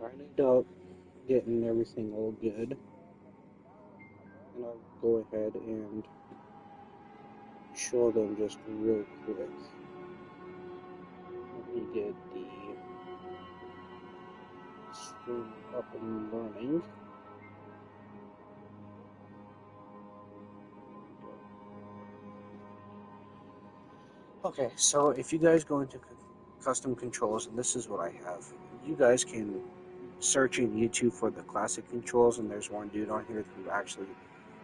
I ended up getting everything all good, and I'll go ahead and show them just real quick. Let me get the screen up and running. Okay, so if you guys go into custom controls, and this is what I have, you guys can search in YouTube for the classic controls, and there's one dude on here who actually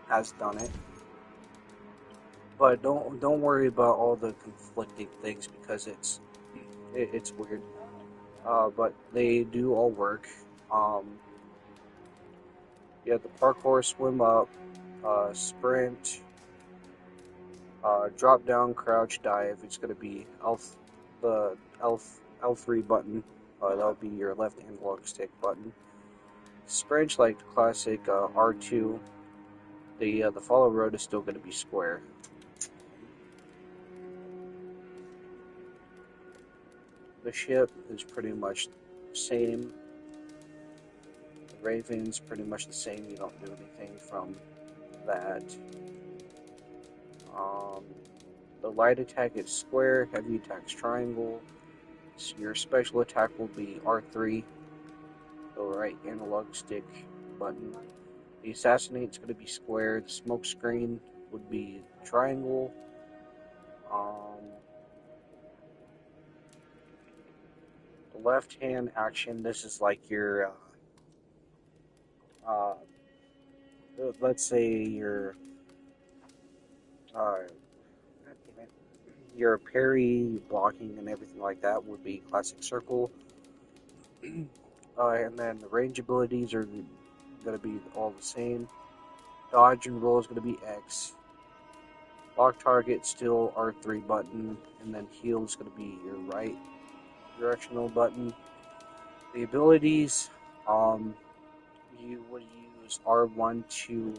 has done it. But don't worry about all the conflicting things because it's weird. But they do all work. You have the parkour, swim up, sprint, drop down, crouch, dive. It's gonna be the L3 button. That'll be your left analog stick button. Sprint, like the classic R2. The follow road is still gonna be square. The ship is pretty much the same. The Raven's pretty much the same. You don't do anything from that. The light attack is square, heavy attack's triangle. So your special attack will be R3, the right analog stick button. The assassinate's going to be square. The smoke screen would be triangle. The left hand action, this is like your, let's say your parry, blocking, and everything like that would be classic circle. And then the range abilities are going to be all the same. Dodge and roll is going to be X. Lock target still R3 button, and then heal is going to be your right directional button. The abilities, you would use R1 to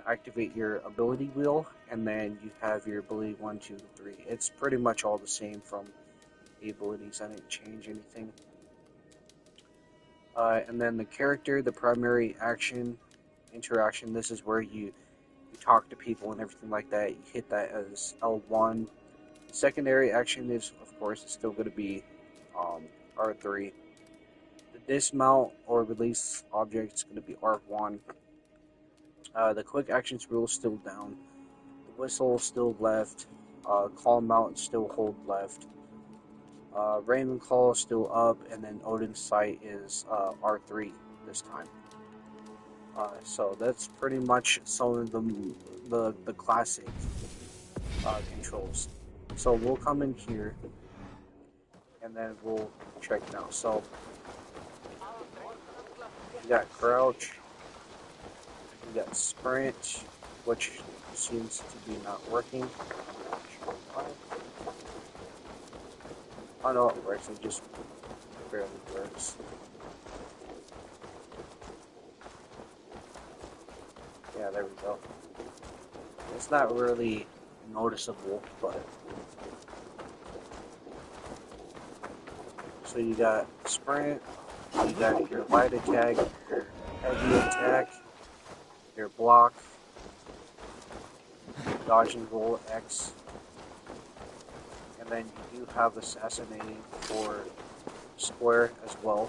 activate your ability wheel, and then you have your ability 1, 2, 3. It's pretty much all the same from the abilities. I didn't change anything. And then the character, the primary interaction, this is where you talk to people and everything like that. You hit that as L1. The secondary action is, of course, it's still going to be R3. The dismount or release object is going to be R1. The quick actions rule is still down. The whistle is still left. Call mount still hold left. Raven Call is still up, and then Odin's Sight is R3 this time. So that's pretty much some of the classic controls. So we'll come in here, and then we'll check now. So you got crouch, you got sprint, which seems to be not working. I'm not sure why. Oh no, it works. It just barely works. Yeah, there we go. It's not really noticeable, but so you got sprint, you got your light attack, your heavy attack, your block, dodge and roll X, and then you do have assassinating for square as well.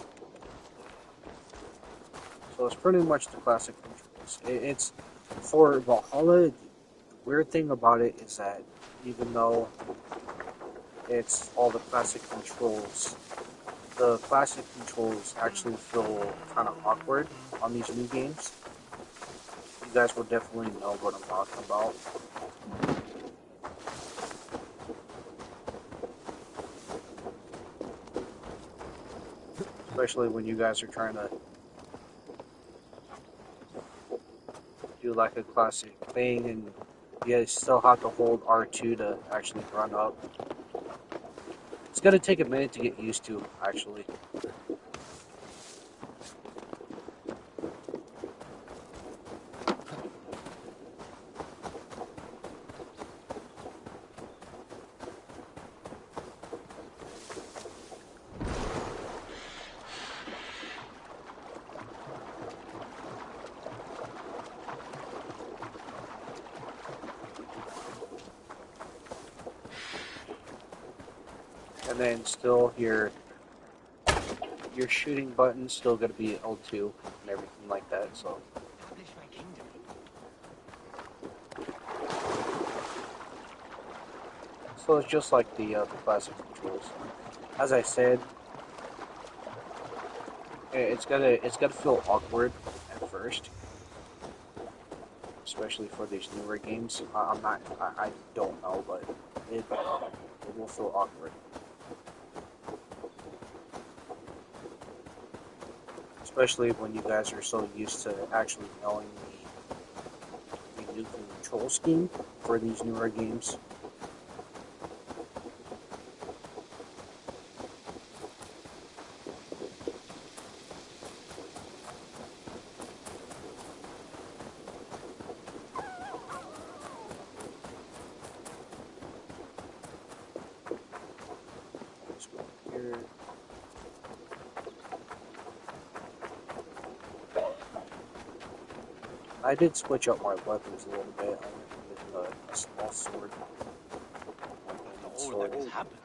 So it's pretty much the classic controls. It's for Valhalla. The weird thing about it is that even though it's all the classic controls, the classic controls actually feel kind of awkward on these new games. You guys will definitely know what I'm talking about. Especially when you guys are trying to do like a classic thing and you still have to hold R2 to actually run up. It's going to take a minute to get used to, actually. and then still your shooting button's still gonna be L2 and everything like that. So it's just like the classic controls. As I said, it's gonna feel awkward at first, especially for these newer games. I don't know, but it will feel awkward. Especially when you guys are so used to actually knowing the new control scheme for these newer games. Let's go here. I did switch up my weapons a little bit. I went with a small sword. All that has happened.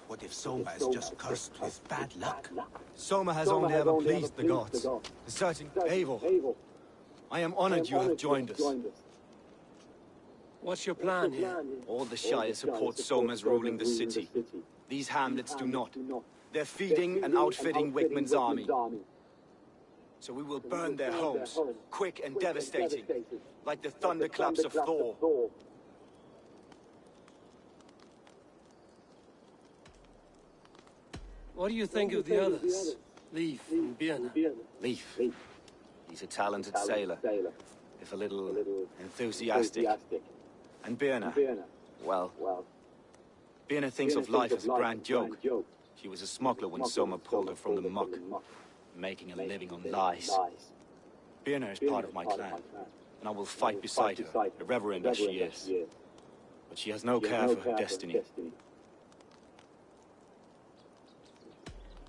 What if Soma is just cursed with bad luck? Soma has only ever pleased the gods, asserting evil. I am honored you have joined us. What's your plan here? All the Shire support Soma's ruling the city. These hamlets do not. They're feeding and outfitting Wickman's army. So we will burn their homes, quick and devastating, like the thunderclaps of Thor. What do you think of the others? Leif and Birna? Leif. He's a talented sailor, if a little enthusiastic. And Birna, well, Birna thinks of life as a grand joke. She was a smuggler when Soma pulled her from the muck, making a living on lies. Birna is part of my clan, and I will fight beside her, irreverent as she is. But she has no care for her destiny.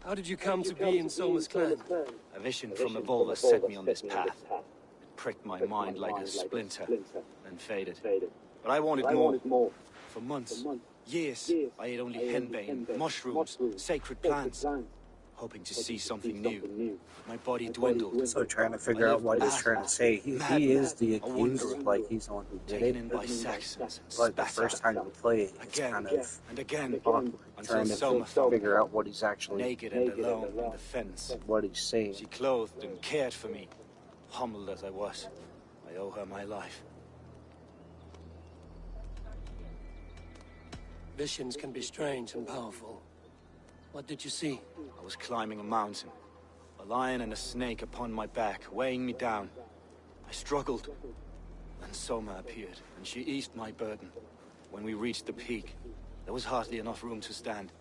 How did you come to be in Soma's clan? A vision from the Volva set me on this path. It pricked my mind like a splinter, then faded. But I wanted more. For months, years, I ate only henbane, mushrooms, sacred plants, hoping to see something new. My body dwindled. So trying to figure out what he's trying to say. He is the accused, like he's the one who did taken it. in by Saxons, But the first time you play it, it's again kind of and again, awkward, until trying to Soma found figure out what he's actually, naked and alone on the fence. what he's saying. She clothed and cared for me, humbled as I was. I owe her my life. Visions can be strange and powerful. What did you see? I was climbing a mountain, a lion and a snake upon my back, weighing me down. I struggled. Then Soma appeared, and she eased my burden. When we reached the peak, there was hardly enough room to stand.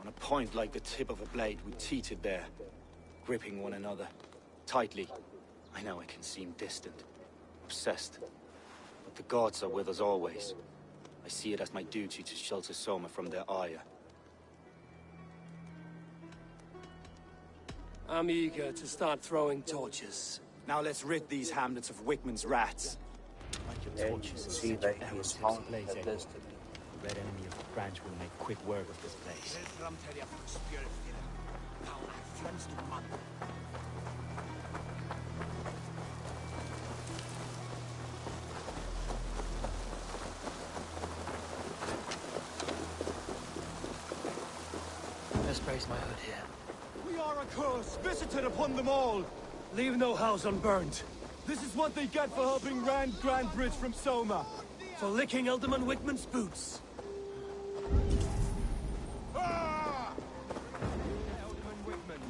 On a point like the tip of a blade, we teetered there, gripping one another, tightly. I know it can seem distant, obsessed, but the gods are with us always. I see it as my duty to shelter Soma from their ire. I'm eager to start throwing torches. Now let's rid these hamlets of Wickman's rats. Like your And you torches can and see set that your he is arrows following ablaze at anywhere. this to me. The red enemy of the branch will make quick work of this place. Let's brace my hood here. We are a curse visited upon them all. Leave no house unburned. This is what they get for helping Rand Grandbridge from Soma. For licking Alderman Wickman's boots. Ah! Alderman Wickman.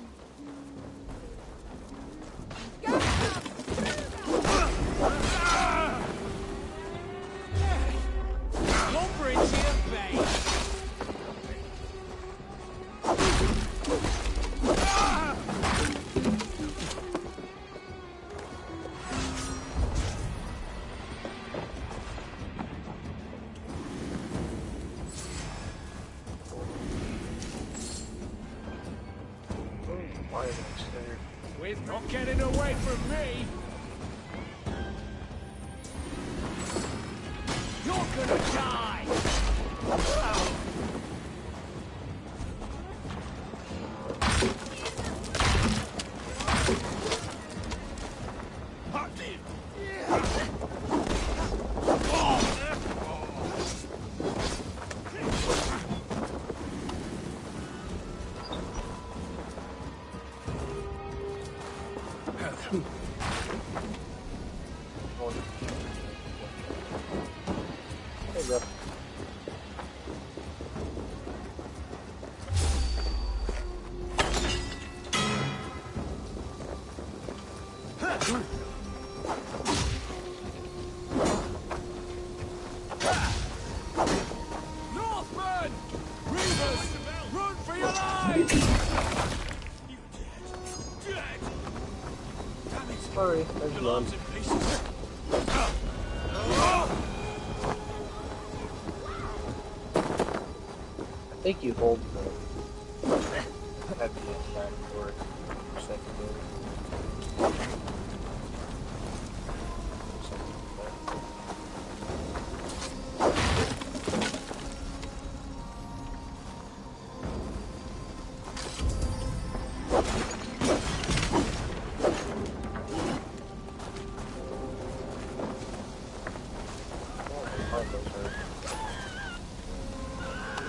Your bridge here, babe. Why is it there? With not getting away from me. You're gonna die. Hey, bro. Northmen! Reavers! Run for your lives! You dead. Dead! Damn it! Sorry, there's Your none. arms in pieces. I think you hold the heavy attack for secondary.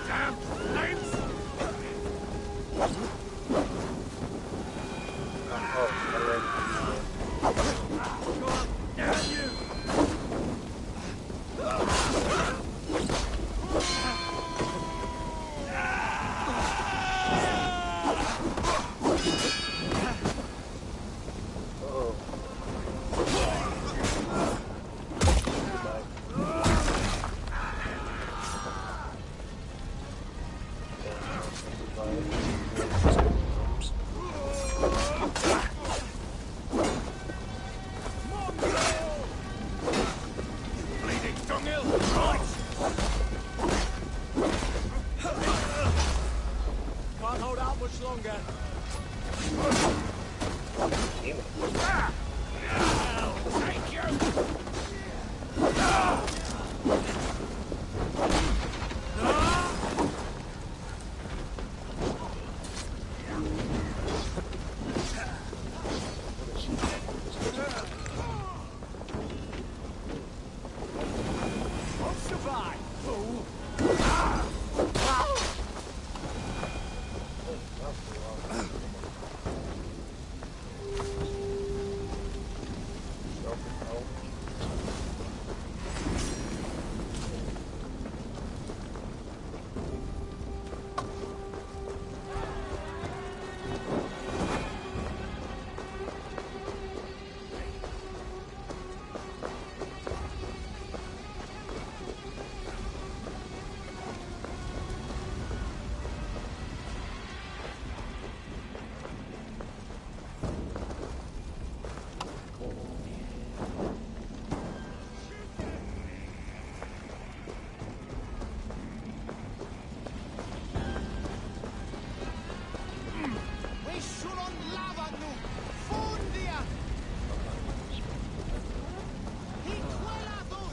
Damn flames! Go on, damn you! Bleeding dunghill! Right! Can't hold out much longer. Thank you! Won't survive, fool!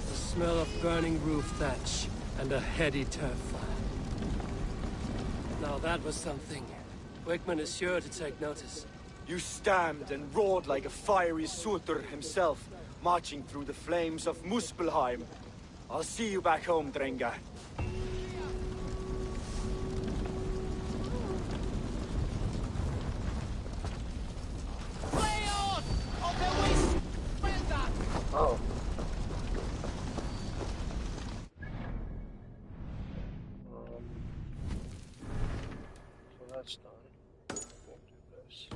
The smell of burning roof thatch and a heady turf fire. Now that was something. Wickman is sure to take notice. You stamped and roared like a fiery Surtur himself, marching through the flames of Muspelheim. I'll see you back home, Drenga. Oh. So that's done. We'll do this.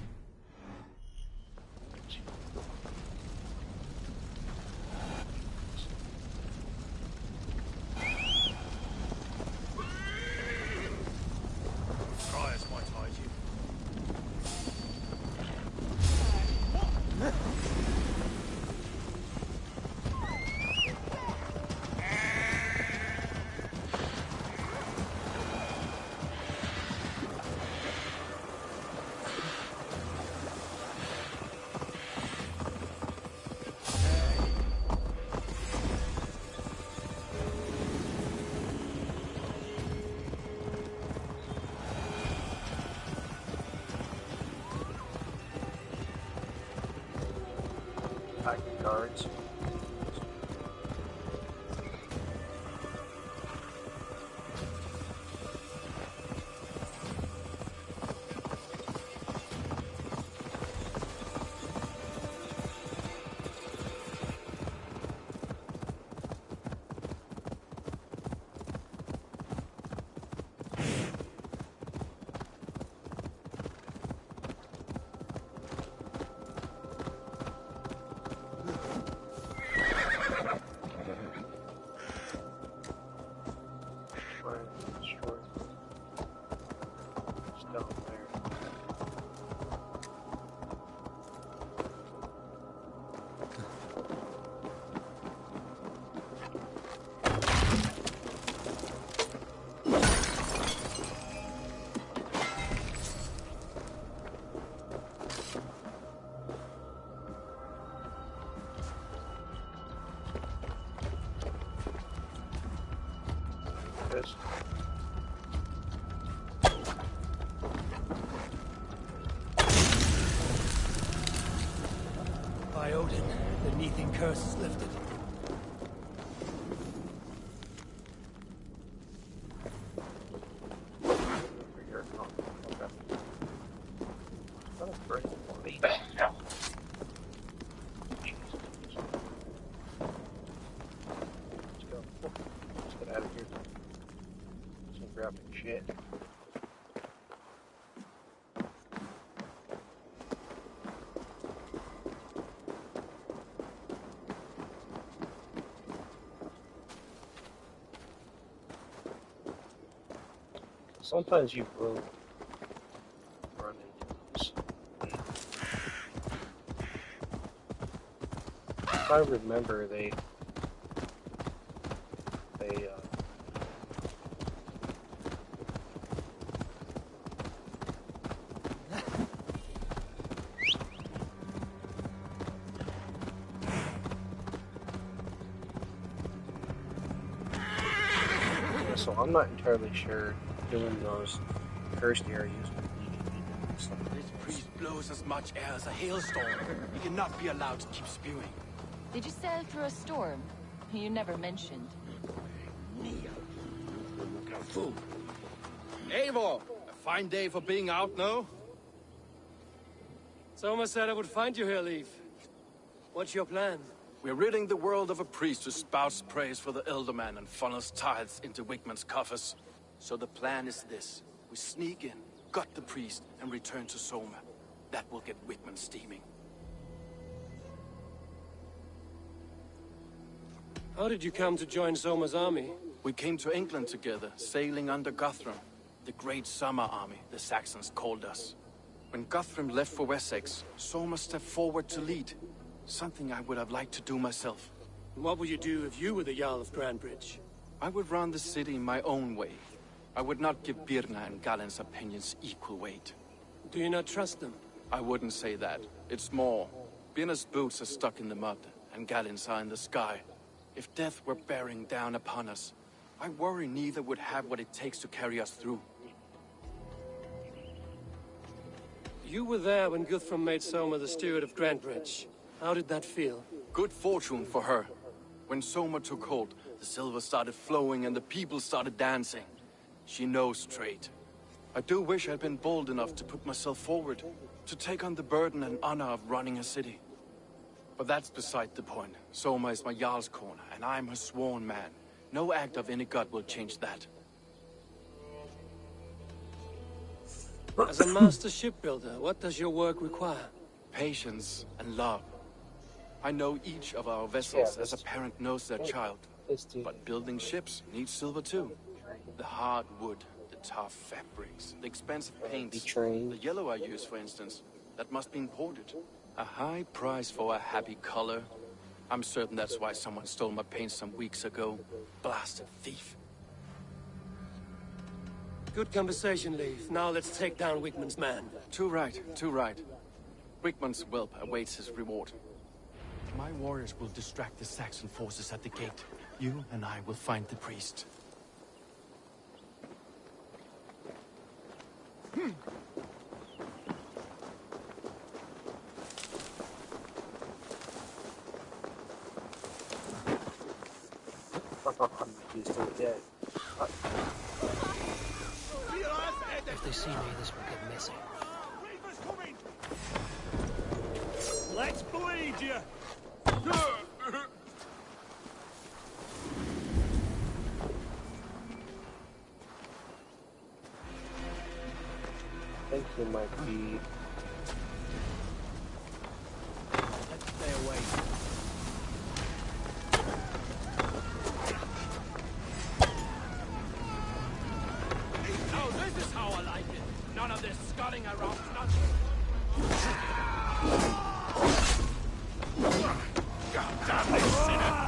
Friars might hide you. Packing guards. is. By Odin, the Neethian curse is lifted. Over here. Oh, okay. That was great. Let's go. Let's get out of here. Some grabbing shit. Sometimes you will run into those. If I remember, they yeah, so I'm not entirely sure doing those cursed areas would be something. This priest blows as much air as a hailstorm. He cannot be allowed to keep spewing. Did you sail through a storm? You never mentioned. Eivor! A fine day for being out, no? Soma said I would find you here, Leif. What's your plan? We're ridding the world of a priest who spouts praise for the Elderman and funnels tithes into Wickman's coffers. So the plan is this. We sneak in, gut the priest, and return to Soma. That will get Wickman steaming. How did you come to join Soma's army? We came to England together, sailing under Guthrum. The Great Summer Army, the Saxons called us. When Guthrum left for Wessex, Soma stepped forward to lead. Something I would have liked to do myself. What would you do if you were the Jarl of Grandbridge? I would run the city my own way. I would not give Birna and Galen's opinions equal weight. Do you not trust them? I wouldn't say that. It's more. Birna's boots are stuck in the mud, and Galen's are in the sky. If death were bearing down upon us, I worry neither would have what it takes to carry us through. You were there when Guthrum made Soma the steward of Grandbridge. How did that feel? Good fortune for her. When Soma took hold, the silver started flowing and the people started dancing. She knows trade. I do wish I'd been bold enough to put myself forward, to take on the burden and honor of running a city. But that's beside the point. Soma is my Jarl's corner, and I'm her sworn man. No act of any god will change that. As a master shipbuilder, what does your work require? Patience and love. I know each of our vessels as a parent knows their child. But building ships needs silver too. The hard wood, the tough fabrics, the expensive paints. The yellow I use, for instance, that must be imported. A high price for a happy color. I'm certain that's why someone stole my paint some weeks ago. Blasted thief. Good conversation, Leif. Now let's take down Wickman's man. Too right, too right. Wickman's whelp awaits his reward. My warriors will distract the Saxon forces at the gate. You and I will find the priest. He's still dead. If they see me, this will get messy. Let's bleed you! I think he might be. Let's stay away. Now this is how I like it. None of this scudding around nothing. God damn this sinner!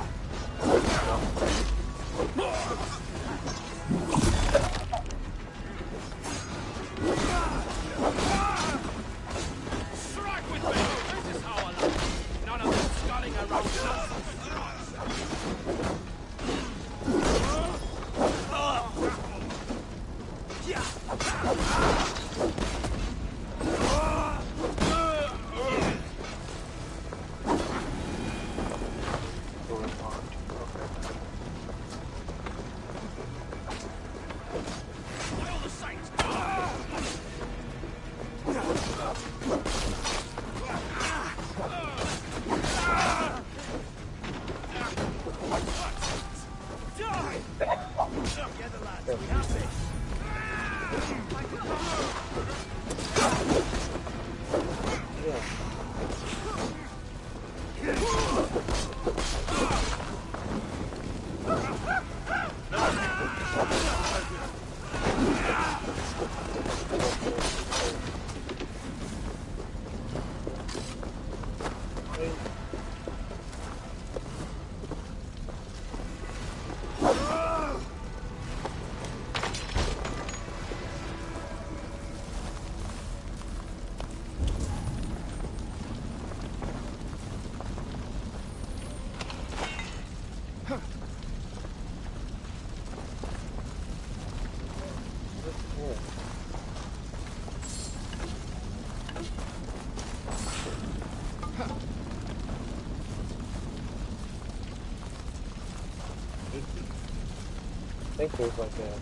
think there's like a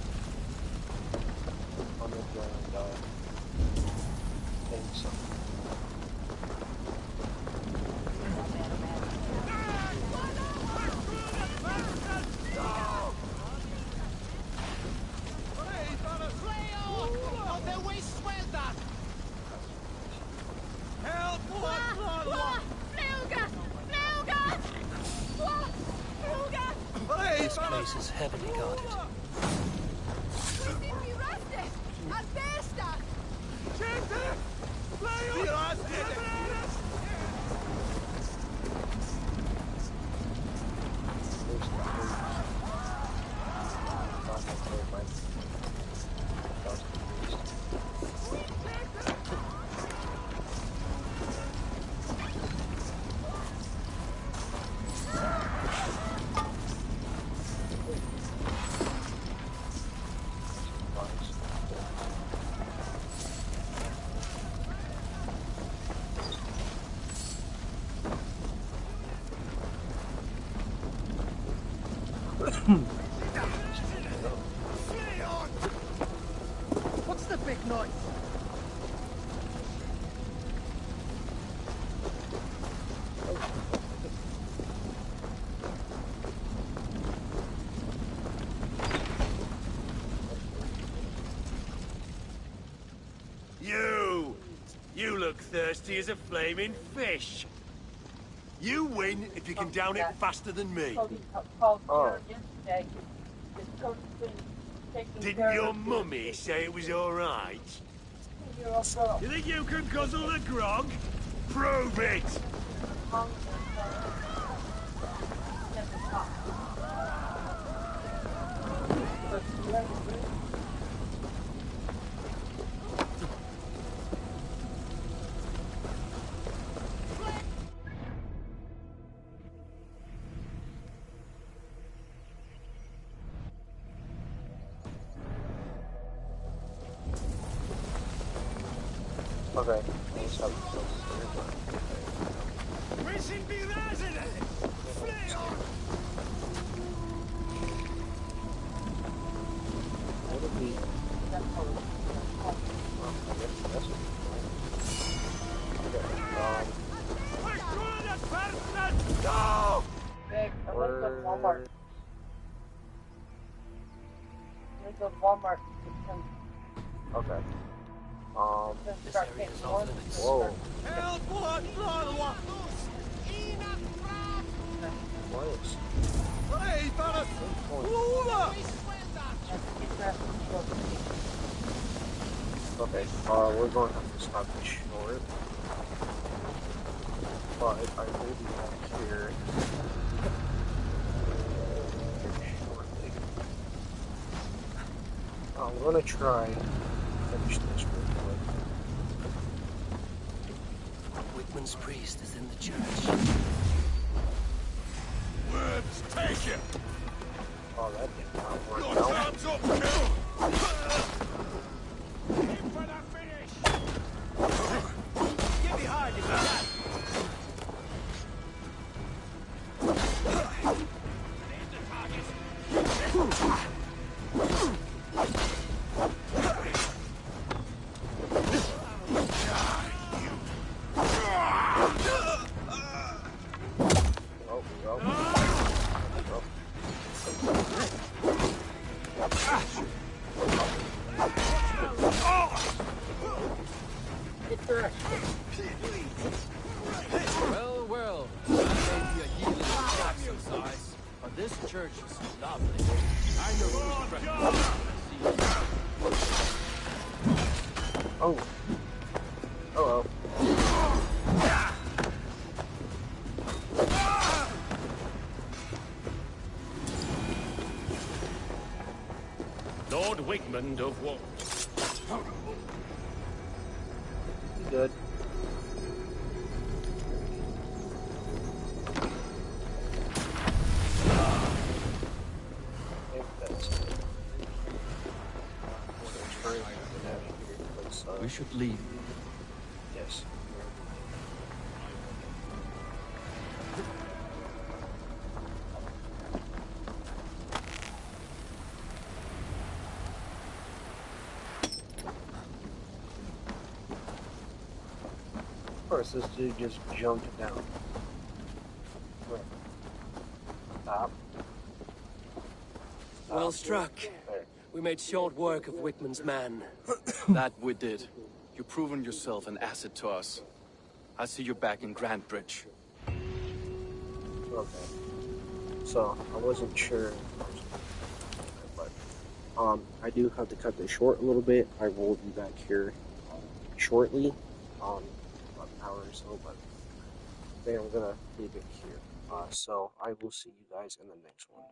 underground thing somewhere. This place is heavily guarded. What's the big noise? You look thirsty as a flaming fish. You win if you can down it faster than me. Oh. Didn't your mummy say it was all right? You think you can guzzle the grog? Prove it! Okay. What would be? Walmart. Walmart. Okay. This area is off limits. Whoa. Okay, we're going to have to stop this short. But I will be back here shortly. I'm going to try and finish this real quick. Whitman's priest is in the church. Worms, take it! Oh, that did not work Your out. time's up now! Aim for the finish! Get behind if you can! Oh, well. Well, well. That may be a heathen exercise, but this church is lovely. I know you regret. Oh. Hello. Lord Wigmund of what? You good? We should leave. Yes. course, this dude just jumped down. Right. Stop. Well struck. There. We made short work of Wickman's man. That we did. You've proven yourself an asset to us. I see you back in Grantbridge. Okay. So, I wasn't sure. But, I do have to cut this short a little bit. I will be back here shortly. About an hour or so, but I think I'm gonna leave it here. So, I will see you guys in the next one.